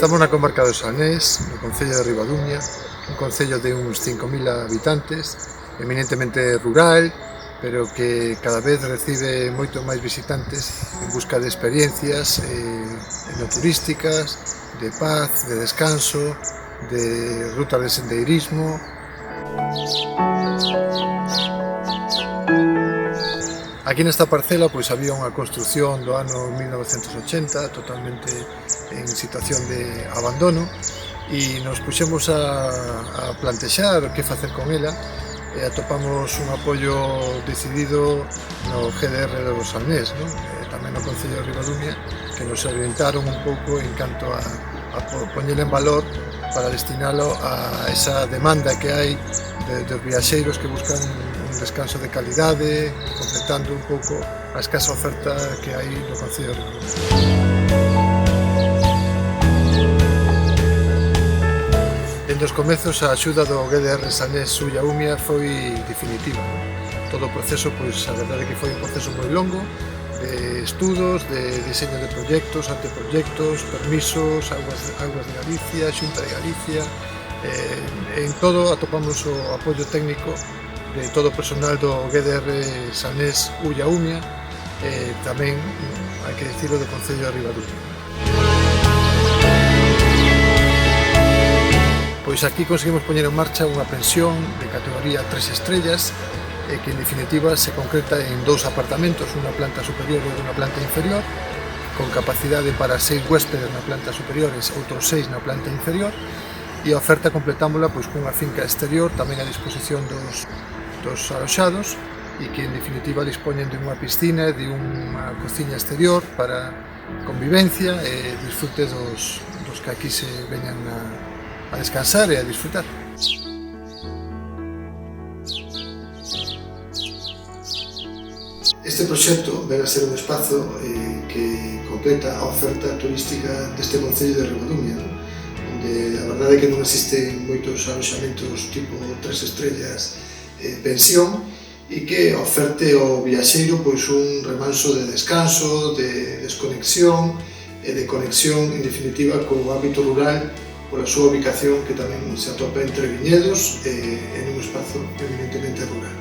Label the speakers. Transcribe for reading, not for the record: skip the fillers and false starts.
Speaker 1: Estamos na comarca do Salnés, no concello de Ribadumia, un concello de uns 5.000 habitantes, eminentemente rural, pero que cada vez recibe moito máis visitantes en busca de experiencias enoturísticas, de paz, de descanso, de rutas de sendeirismo. Aquí nesta parcela pois había unha construción do ano 1980 totalmente en situación de abandono e nos puxemos a plantexar que facer con ela e atopamos un apoio decidido no GDR do Salnés, non? Tamén no Concello de Ribadumia, que nos orientaron un pouco en canto a poñela en valor para destinalo a esa demanda que hai dos viaxeiros que buscan un descanso de calidade, completando un pouco a escasa oferta que hai no Concello de Ribadumia. Dende os comezos a axuda do GDR Salnés Ulla Umia foi definitiva. Todo o proceso, pois a verdade é que foi un proceso moi longo, de estudos, de diseño de proxectos, anteproxectos, permisos, Augas de Galicia, Xunta de Galicia. En todo atopamos o apoio técnico de todo o personal do GDR Salnés Ulla Umia e tamén, hai que dicirlo, do Concello de Ribadumia. Pois aquí conseguimos poñer en marcha unha pensión de categoría 3 estrellas que en definitiva se concreta en 2 apartamentos, unha planta superior e unha planta inferior, con capacidade para 6 huéspedes na planta superior e outros 6 na planta inferior, e a oferta completámola pois cunha finca exterior tamén a disposición dos aloxados e que en definitiva dispoñen de unha piscina e de unha cociña exterior para convivencia e disfrute dos que aquí se veñan a descansar e a disfrutar. Este proxecto ven a ser un espazo que completa a oferta turística deste Concello de Ribadumia, onde a verdade é que non existen moitos aloxamentos tipo 3 estrellas pensión e que oferte ao viaxeiro pois un remanso de descanso, de desconexión e de conexión en definitiva co ámbito rural pola súa ubicación que tamén se atopa entre viñedos e en un espazo eminentemente rural.